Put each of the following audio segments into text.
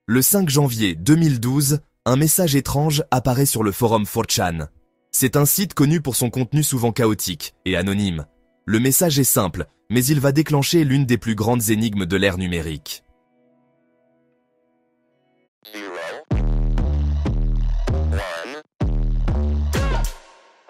Le 5 janvier 2012, un message étrange apparaît sur le forum 4chan. C'est un site connu pour son contenu souvent chaotique et anonyme. Le message est simple, mais il va déclencher l'une des plus grandes énigmes de l'ère numérique.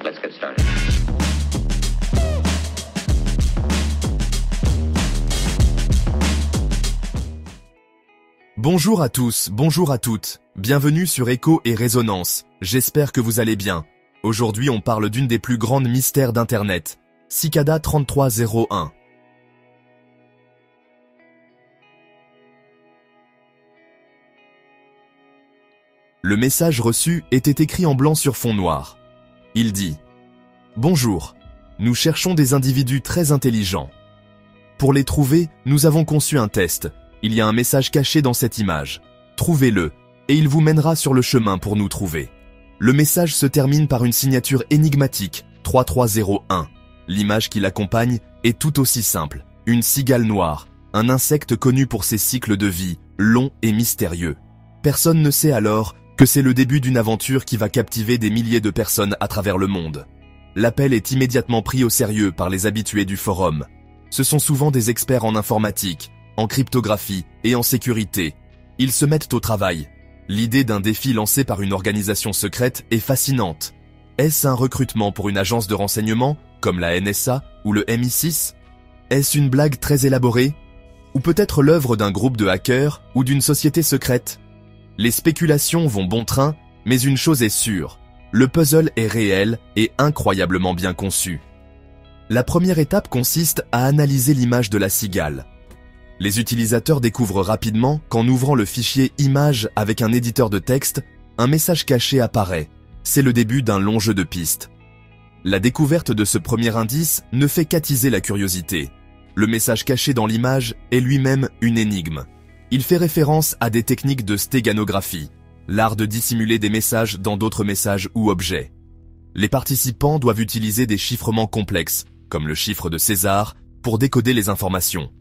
Let's get started. Bonjour à tous, bonjour à toutes. Bienvenue sur Écho et Résonance. J'espère que vous allez bien. Aujourd'hui, on parle d'une des plus grandes mystères d'Internet. Cicada 3301. Le message reçu était écrit en blanc sur fond noir. Il dit « Bonjour, nous cherchons des individus très intelligents. Pour les trouver, nous avons conçu un test. Il y a un message caché dans cette image. Trouvez-le, et il vous mènera sur le chemin pour nous trouver. » Le message se termine par une signature énigmatique, 3301. L'image qui l'accompagne est tout aussi simple. Une cigale noire, un insecte connu pour ses cycles de vie, longs et mystérieux. Personne ne sait alors que c'est le début d'une aventure qui va captiver des milliers de personnes à travers le monde. L'appel est immédiatement pris au sérieux par les habitués du forum. Ce sont souvent des experts en informatique, en cryptographie et en sécurité. Ils se mettent au travail. L'idée d'un défi lancé par une organisation secrète est fascinante. Est-ce un recrutement pour une agence de renseignement, comme la NSA ou le MI6? Est-ce une blague très élaborée? Ou peut-être l'œuvre d'un groupe de hackers ou d'une société secrète? Les spéculations vont bon train, mais une chose est sûre. Le puzzle est réel et incroyablement bien conçu. La première étape consiste à analyser l'image de la cigale. Les utilisateurs découvrent rapidement qu'en ouvrant le fichier image avec un éditeur de texte, un message caché apparaît. C'est le début d'un long jeu de pistes. La découverte de ce premier indice ne fait qu'attiser la curiosité. Le message caché dans l'image est lui-même une énigme. Il fait référence à des techniques de stéganographie, l'art de dissimuler des messages dans d'autres messages ou objets. Les participants doivent utiliser des chiffrements complexes, comme le chiffre de César, pour décoder les informations.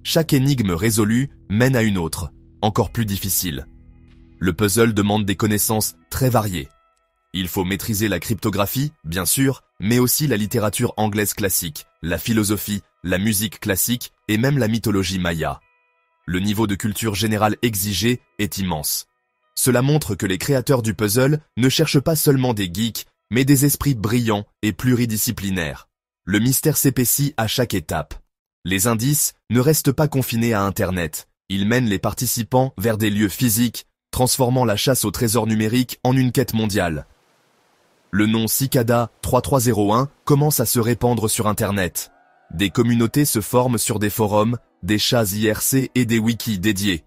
Chaque énigme résolue mène à une autre, encore plus difficile. Le puzzle demande des connaissances très variées. Il faut maîtriser la cryptographie, bien sûr, mais aussi la littérature anglaise classique, la philosophie, la musique classique et même la mythologie maya. Le niveau de culture générale exigé est immense. Cela montre que les créateurs du puzzle ne cherchent pas seulement des geeks, mais des esprits brillants et pluridisciplinaires. Le mystère s'épaissit à chaque étape. Les indices ne restent pas confinés à Internet. Ils mènent les participants vers des lieux physiques, transformant la chasse au trésor numérique en une quête mondiale. Le nom Cicada 3301 commence à se répandre sur Internet. Des communautés se forment sur des forums, des chats IRC et des wikis dédiés.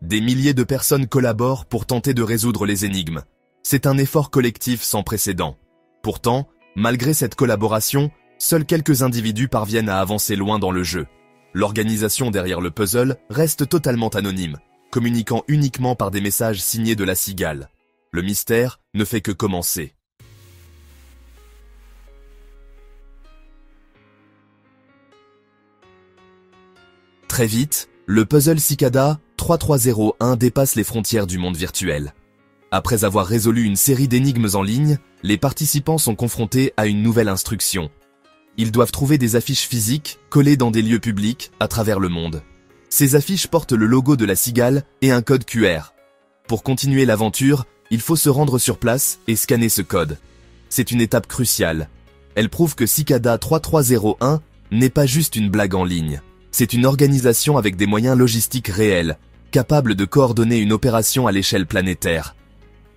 Des milliers de personnes collaborent pour tenter de résoudre les énigmes. C'est un effort collectif sans précédent. Pourtant, malgré cette collaboration, seuls quelques individus parviennent à avancer loin dans le jeu. L'organisation derrière le puzzle reste totalement anonyme, communiquant uniquement par des messages signés de la cigale. Le mystère ne fait que commencer. Très vite, le puzzle Cicada 3301 dépasse les frontières du monde virtuel. Après avoir résolu une série d'énigmes en ligne, les participants sont confrontés à une nouvelle instruction. Ils doivent trouver des affiches physiques collées dans des lieux publics à travers le monde. Ces affiches portent le logo de la cigale et un code QR. Pour continuer l'aventure, il faut se rendre sur place et scanner ce code. C'est une étape cruciale. Elle prouve que Cicada 3301 n'est pas juste une blague en ligne. C'est une organisation avec des moyens logistiques réels, capable de coordonner une opération à l'échelle planétaire.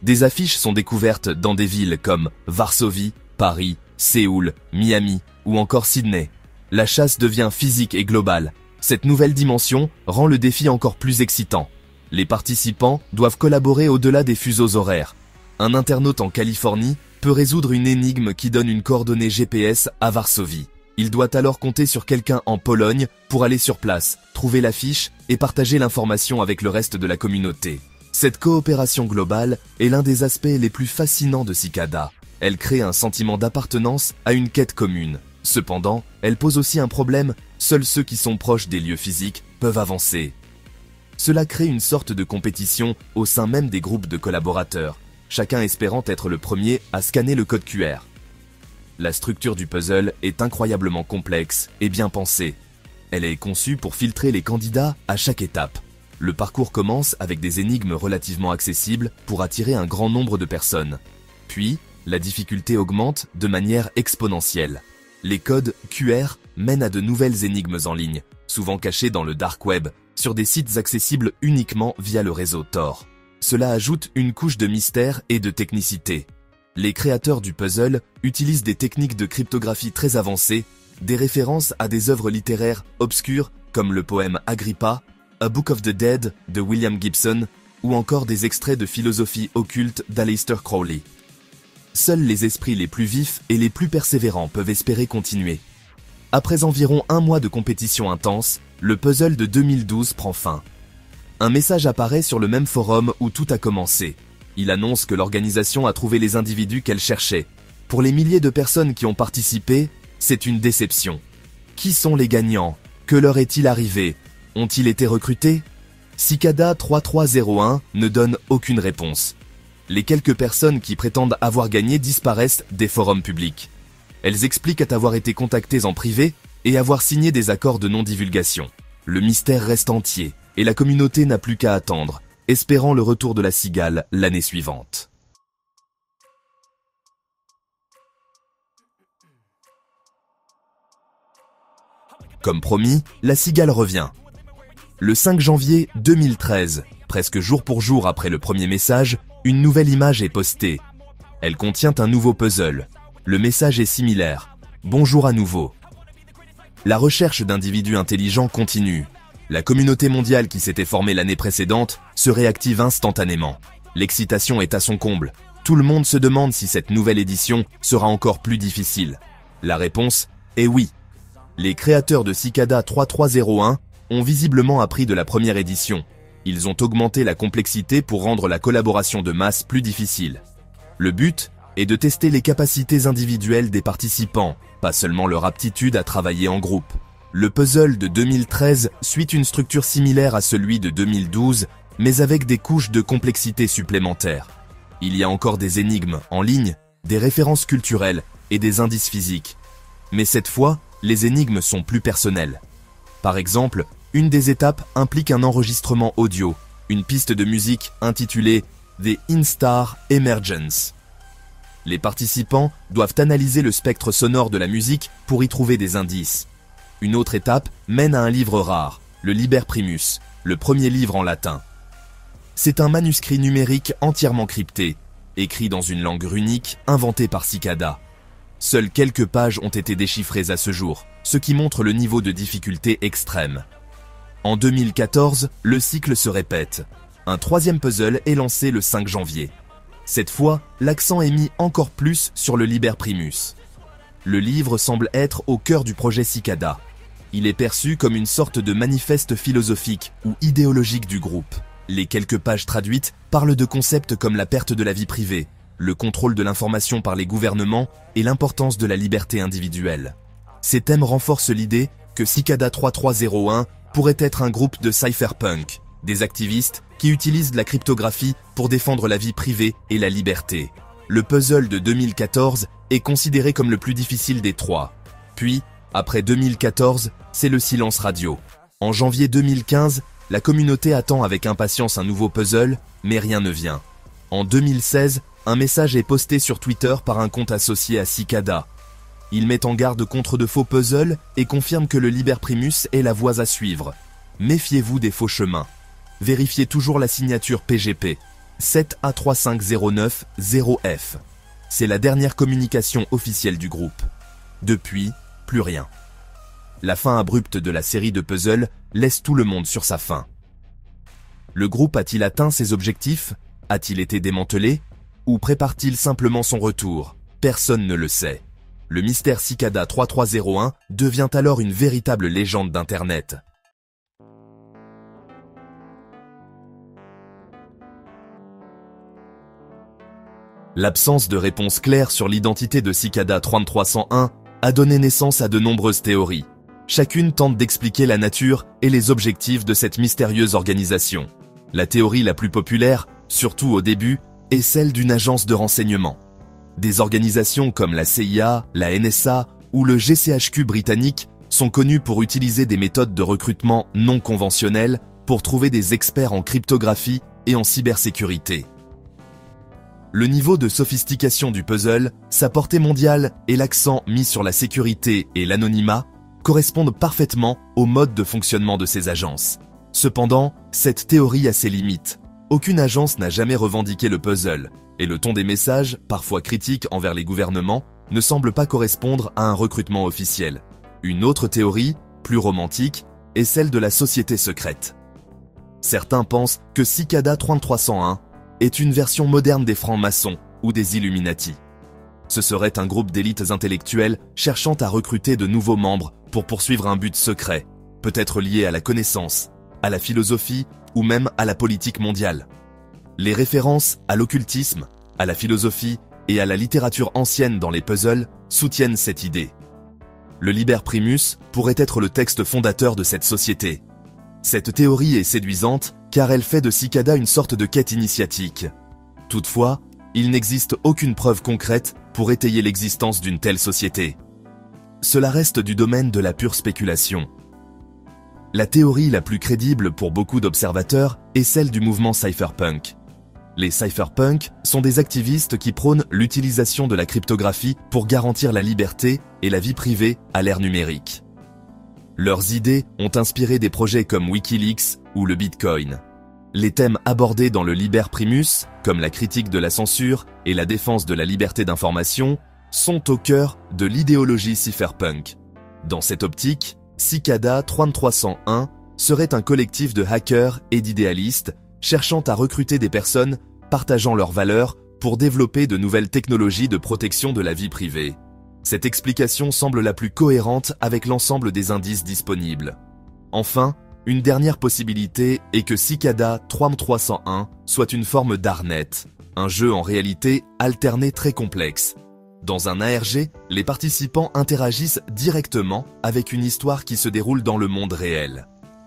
Des affiches sont découvertes dans des villes comme Varsovie, Paris, Séoul, Miami ou encore Sydney. La chasse devient physique et globale. Cette nouvelle dimension rend le défi encore plus excitant. Les participants doivent collaborer au-delà des fuseaux horaires. Un internaute en Californie peut résoudre une énigme qui donne une coordonnée GPS à Varsovie. Il doit alors compter sur quelqu'un en Pologne pour aller sur place, trouver l'affiche et partager l'information avec le reste de la communauté. Cette coopération globale est l'un des aspects les plus fascinants de Cicada. Elle crée un sentiment d'appartenance à une quête commune. Cependant, elle pose aussi un problème, seuls ceux qui sont proches des lieux physiques peuvent avancer. Cela crée une sorte de compétition au sein même des groupes de collaborateurs, chacun espérant être le premier à scanner le code QR. La structure du puzzle est incroyablement complexe et bien pensée. Elle est conçue pour filtrer les candidats à chaque étape. Le parcours commence avec des énigmes relativement accessibles pour attirer un grand nombre de personnes. Puis, la difficulté augmente de manière exponentielle. Les codes QR mènent à de nouvelles énigmes en ligne, souvent cachées dans le dark web, sur des sites accessibles uniquement via le réseau Tor. Cela ajoute une couche de mystère et de technicité. Les créateurs du puzzle utilisent des techniques de cryptographie très avancées, des références à des œuvres littéraires obscures comme le poème Agrippa, A Book of the Dead de William Gibson ou encore des extraits de philosophie occulte d'Aleister Crowley. Seuls les esprits les plus vifs et les plus persévérants peuvent espérer continuer. Après environ un mois de compétition intense, le puzzle de 2012 prend fin. Un message apparaît sur le même forum où tout a commencé. Il annonce que l'organisation a trouvé les individus qu'elle cherchait. Pour les milliers de personnes qui ont participé, c'est une déception. Qui sont les gagnants? Que leur est-il arrivé? Ont-ils été recrutés? Cicada 3301 ne donne aucune réponse. Les quelques personnes qui prétendent avoir gagné disparaissent des forums publics. Elles expliquent avoir été contactées en privé et avoir signé des accords de non-divulgation. Le mystère reste entier et la communauté n'a plus qu'à attendre, espérant le retour de la cigale l'année suivante. Comme promis, la cigale revient. Le 5 janvier 2013, presque jour pour jour après le premier message, une nouvelle image est postée. Elle contient un nouveau puzzle. Le message est similaire. Bonjour à nouveau. La recherche d'individus intelligents continue. La communauté mondiale qui s'était formée l'année précédente se réactive instantanément. L'excitation est à son comble. Tout le monde se demande si cette nouvelle édition sera encore plus difficile. La réponse est oui. Les créateurs de Cicada 3301 ont visiblement appris de la première édition. Ils ont augmenté la complexité pour rendre la collaboration de masse plus difficile. Le but est de tester les capacités individuelles des participants, pas seulement leur aptitude à travailler en groupe. Le puzzle de 2013 suit une structure similaire à celui de 2012, mais avec des couches de complexité supplémentaires. Il y a encore des énigmes en ligne, des références culturelles et des indices physiques. Mais cette fois, les énigmes sont plus personnelles. Par exemple, une des étapes implique un enregistrement audio, une piste de musique intitulée The Instar Emergence. Les participants doivent analyser le spectre sonore de la musique pour y trouver des indices. Une autre étape mène à un livre rare, le Liber Primus, le premier livre en latin. C'est un manuscrit numérique entièrement crypté, écrit dans une langue runique inventée par Cicada. Seules quelques pages ont été déchiffrées à ce jour, ce qui montre le niveau de difficulté extrême. En 2014, le cycle se répète. Un troisième puzzle est lancé le 5 janvier. Cette fois, l'accent est mis encore plus sur le Liber Primus. Le livre semble être au cœur du projet Cicada. Il est perçu comme une sorte de manifeste philosophique ou idéologique du groupe. Les quelques pages traduites parlent de concepts comme la perte de la vie privée, le contrôle de l'information par les gouvernements et l'importance de la liberté individuelle. Ces thèmes renforcent l'idée que Cicada 3301 pourrait être un groupe de cypherpunk, des activistes qui utilisent la cryptographie pour défendre la vie privée et la liberté. Le puzzle de 2014 est considéré comme le plus difficile des trois. Puis, après 2014, c'est le silence radio. En janvier 2015, la communauté attend avec impatience un nouveau puzzle, mais rien ne vient. En 2016, un message est posté sur Twitter par un compte associé à Cicada. Il met en garde contre de faux puzzles et confirme que le Liber Primus est la voie à suivre. Méfiez-vous des faux chemins. Vérifiez toujours la signature PGP 7A35090F. C'est la dernière communication officielle du groupe. Depuis, plus rien. La fin abrupte de la série de puzzles laisse tout le monde sur sa faim. Le groupe a-t-il atteint ses objectifs? A-t-il été démantelé? Ou prépare-t-il simplement son retour? Personne ne le sait. Le mystère Cicada 3301 devient alors une véritable légende d'Internet. L'absence de réponse claire sur l'identité de Cicada 3301 a donné naissance à de nombreuses théories. Chacune tente d'expliquer la nature et les objectifs de cette mystérieuse organisation. La théorie la plus populaire, surtout au début, est celle d'une agence de renseignement. Des organisations comme la CIA, la NSA ou le GCHQ britannique sont connues pour utiliser des méthodes de recrutement non conventionnelles pour trouver des experts en cryptographie et en cybersécurité. Le niveau de sophistication du puzzle, sa portée mondiale et l'accent mis sur la sécurité et l'anonymat correspondent parfaitement au mode de fonctionnement de ces agences. Cependant, cette théorie a ses limites. Aucune agence n'a jamais revendiqué le puzzle, et le ton des messages, parfois critiques envers les gouvernements, ne semble pas correspondre à un recrutement officiel. Une autre théorie, plus romantique, est celle de la société secrète. Certains pensent que Cicada 3301 est une version moderne des francs-maçons ou des Illuminati. Ce serait un groupe d'élites intellectuelles cherchant à recruter de nouveaux membres pour poursuivre un but secret, peut-être lié à la connaissance, à la philosophie ou même à la politique mondiale. Les références à l'occultisme, à la philosophie et à la littérature ancienne dans les puzzles soutiennent cette idée. Le Liber Primus pourrait être le texte fondateur de cette société. Cette théorie est séduisante car elle fait de Cicada une sorte de quête initiatique. Toutefois, il n'existe aucune preuve concrète pour étayer l'existence d'une telle société. Cela reste du domaine de la pure spéculation. La théorie la plus crédible pour beaucoup d'observateurs est celle du mouvement cypherpunk. Les cypherpunks sont des activistes qui prônent l'utilisation de la cryptographie pour garantir la liberté et la vie privée à l'ère numérique. Leurs idées ont inspiré des projets comme Wikileaks ou le Bitcoin. Les thèmes abordés dans le Liber Primus, comme la critique de la censure et la défense de la liberté d'information, sont au cœur de l'idéologie cypherpunk. Dans cette optique, Cicada 3301 serait un collectif de hackers et d'idéalistes cherchant à recruter des personnes partageant leurs valeurs pour développer de nouvelles technologies de protection de la vie privée. Cette explication semble la plus cohérente avec l'ensemble des indices disponibles. Enfin, une dernière possibilité est que Cicada 3301 soit une forme d'Arnet, un jeu en réalité alterné très complexe. Dans un ARG, les participants interagissent directement avec une histoire qui se déroule dans le monde réel.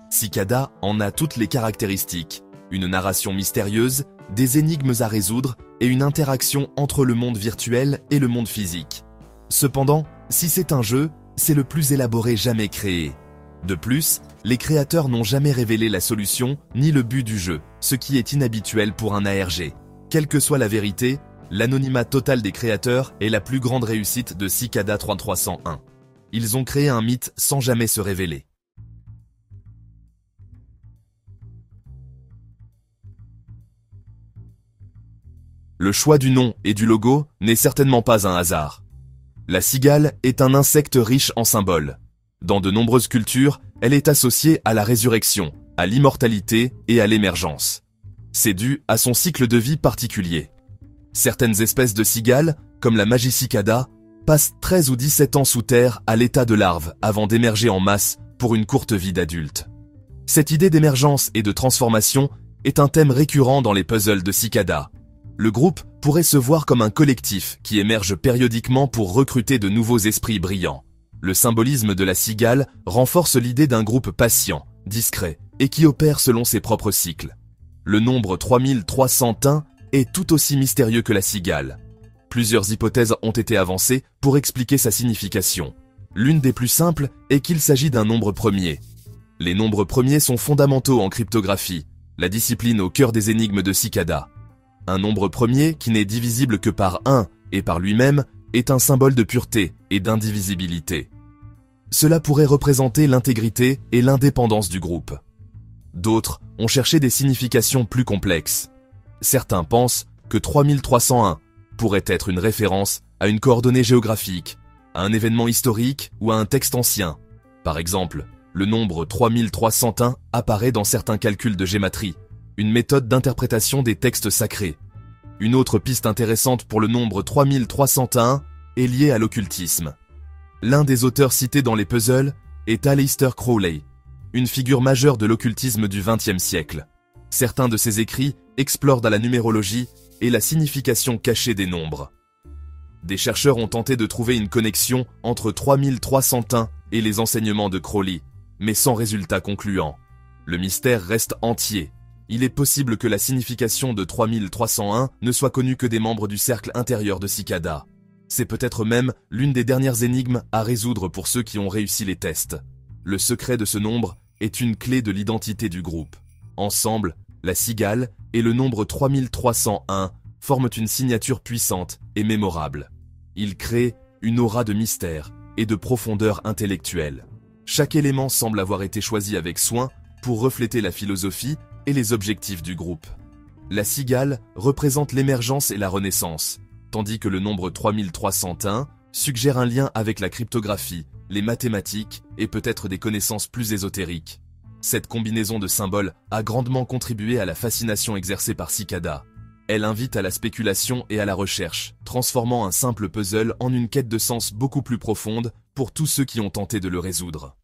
Cicada en a toutes les caractéristiques, une narration mystérieuse, des énigmes à résoudre et une interaction entre le monde virtuel et le monde physique. Cependant, si c'est un jeu, c'est le plus élaboré jamais créé. De plus, les créateurs n'ont jamais révélé la solution ni le but du jeu, ce qui est inhabituel pour un ARG. Quelle que soit la vérité, l'anonymat total des créateurs est la plus grande réussite de Cicada 3301. Ils ont créé un mythe sans jamais se révéler. Le choix du nom et du logo n'est certainement pas un hasard. La cigale est un insecte riche en symboles. Dans de nombreuses cultures, elle est associée à la résurrection, à l'immortalité et à l'émergence. C'est dû à son cycle de vie particulier. Certaines espèces de cigales, comme la Magicicada, passent 13 ou 17 ans sous terre à l'état de larve avant d'émerger en masse pour une courte vie d'adulte. Cette idée d'émergence et de transformation est un thème récurrent dans les puzzles de Cicada. Le groupe pourrait se voir comme un collectif qui émerge périodiquement pour recruter de nouveaux esprits brillants. Le symbolisme de la cigale renforce l'idée d'un groupe patient, discret et qui opère selon ses propres cycles. Le nombre 3301 est tout aussi mystérieux que la cigale. Plusieurs hypothèses ont été avancées pour expliquer sa signification. L'une des plus simples est qu'il s'agit d'un nombre premier. Les nombres premiers sont fondamentaux en cryptographie, la discipline au cœur des énigmes de Cicada. Un nombre premier qui n'est divisible que par 1 et par lui-même est un symbole de pureté et d'indivisibilité. Cela pourrait représenter l'intégrité et l'indépendance du groupe. D'autres ont cherché des significations plus complexes. Certains pensent que 3301 pourrait être une référence à une coordonnée géographique, à un événement historique ou à un texte ancien. Par exemple, le nombre 3301 apparaît dans certains calculs de gématrie, une méthode d'interprétation des textes sacrés. Une autre piste intéressante pour le nombre 3301 est liée à l'occultisme. L'un des auteurs cités dans les puzzles est Aleister Crowley, une figure majeure de l'occultisme du XXe siècle. Certains de ses écrits explorent dans la numérologie et la signification cachée des nombres. Des chercheurs ont tenté de trouver une connexion entre 3301 et les enseignements de Crowley, mais sans résultat concluant. Le mystère reste entier. Il est possible que la signification de 3301 ne soit connue que des membres du cercle intérieur de Cicada. C'est peut-être même l'une des dernières énigmes à résoudre pour ceux qui ont réussi les tests. Le secret de ce nombre est une clé de l'identité du groupe. Ensemble, la cigale et le nombre 3301 forment une signature puissante et mémorable. Ils créent une aura de mystère et de profondeur intellectuelle. Chaque élément semble avoir été choisi avec soin pour refléter la philosophie et les objectifs du groupe. La cigale représente l'émergence et la renaissance, tandis que le nombre 3301 suggère un lien avec la cryptographie, les mathématiques et peut-être des connaissances plus ésotériques. Cette combinaison de symboles a grandement contribué à la fascination exercée par Cicada. Elle invite à la spéculation et à la recherche, transformant un simple puzzle en une quête de sens beaucoup plus profonde pour tous ceux qui ont tenté de le résoudre.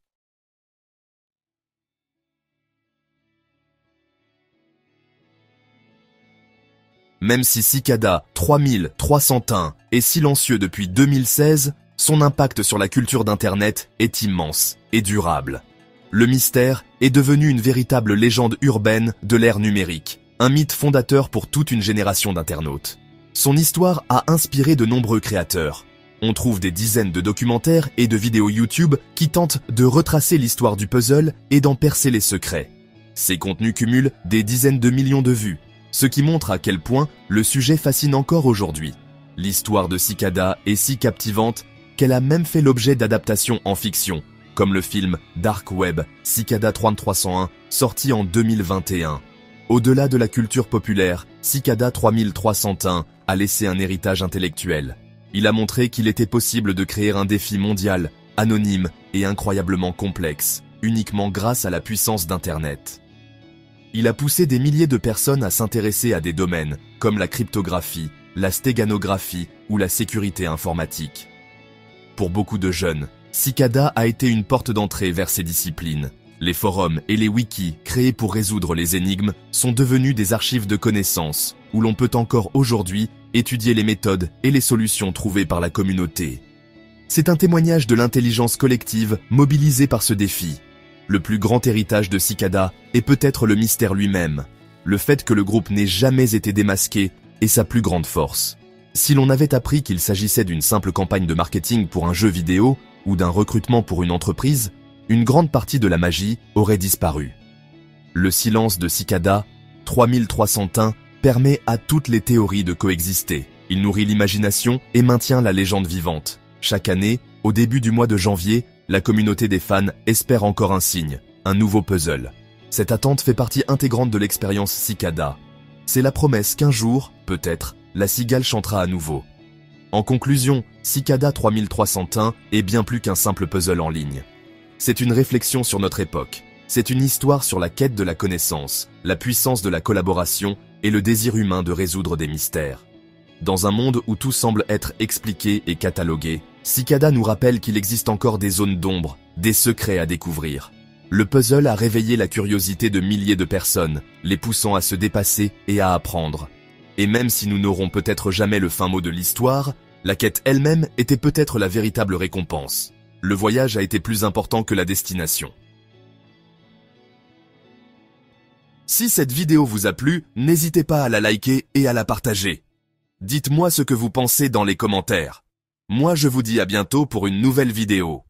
Même si Cicada 3301 est silencieux depuis 2016, son impact sur la culture d'Internet est immense et durable. Le mystère est devenu une véritable légende urbaine de l'ère numérique, un mythe fondateur pour toute une génération d'internautes. Son histoire a inspiré de nombreux créateurs. On trouve des dizaines de documentaires et de vidéos YouTube qui tentent de retracer l'histoire du puzzle et d'en percer les secrets. Ces contenus cumulent des dizaines de millions de vues, ce qui montre à quel point le sujet fascine encore aujourd'hui. L'histoire de Cicada est si captivante qu'elle a même fait l'objet d'adaptations en fiction, comme le film Dark Web Cicada 3301, sorti en 2021. Au-delà de la culture populaire, Cicada 3301 a laissé un héritage intellectuel. Il a montré qu'il était possible de créer un défi mondial, anonyme et incroyablement complexe, uniquement grâce à la puissance d'Internet. Il a poussé des milliers de personnes à s'intéresser à des domaines comme la cryptographie, la stéganographie ou la sécurité informatique. Pour beaucoup de jeunes, Cicada a été une porte d'entrée vers ces disciplines. Les forums et les wikis créés pour résoudre les énigmes sont devenus des archives de connaissances où l'on peut encore aujourd'hui étudier les méthodes et les solutions trouvées par la communauté. C'est un témoignage de l'intelligence collective mobilisée par ce défi. Le plus grand héritage de Cicada est peut-être le mystère lui-même. Le fait que le groupe n'ait jamais été démasqué est sa plus grande force. Si l'on avait appris qu'il s'agissait d'une simple campagne de marketing pour un jeu vidéo ou d'un recrutement pour une entreprise, une grande partie de la magie aurait disparu. Le silence de Cicada 3301 permet à toutes les théories de coexister. Il nourrit l'imagination et maintient la légende vivante. Chaque année, au début du mois de janvier, la communauté des fans espère encore un signe, un nouveau puzzle. Cette attente fait partie intégrante de l'expérience Cicada. C'est la promesse qu'un jour, peut-être, la cigale chantera à nouveau. En conclusion, Cicada 3301 est bien plus qu'un simple puzzle en ligne. C'est une réflexion sur notre époque. C'est une histoire sur la quête de la connaissance, la puissance de la collaboration et le désir humain de résoudre des mystères. Dans un monde où tout semble être expliqué et catalogué, Cicada nous rappelle qu'il existe encore des zones d'ombre, des secrets à découvrir. Le puzzle a réveillé la curiosité de milliers de personnes, les poussant à se dépasser et à apprendre. Et même si nous n'aurons peut-être jamais le fin mot de l'histoire, la quête elle-même était peut-être la véritable récompense. Le voyage a été plus important que la destination. Si cette vidéo vous a plu, n'hésitez pas à la liker et à la partager. Dites-moi ce que vous pensez dans les commentaires. Moi je vous dis à bientôt pour une nouvelle vidéo.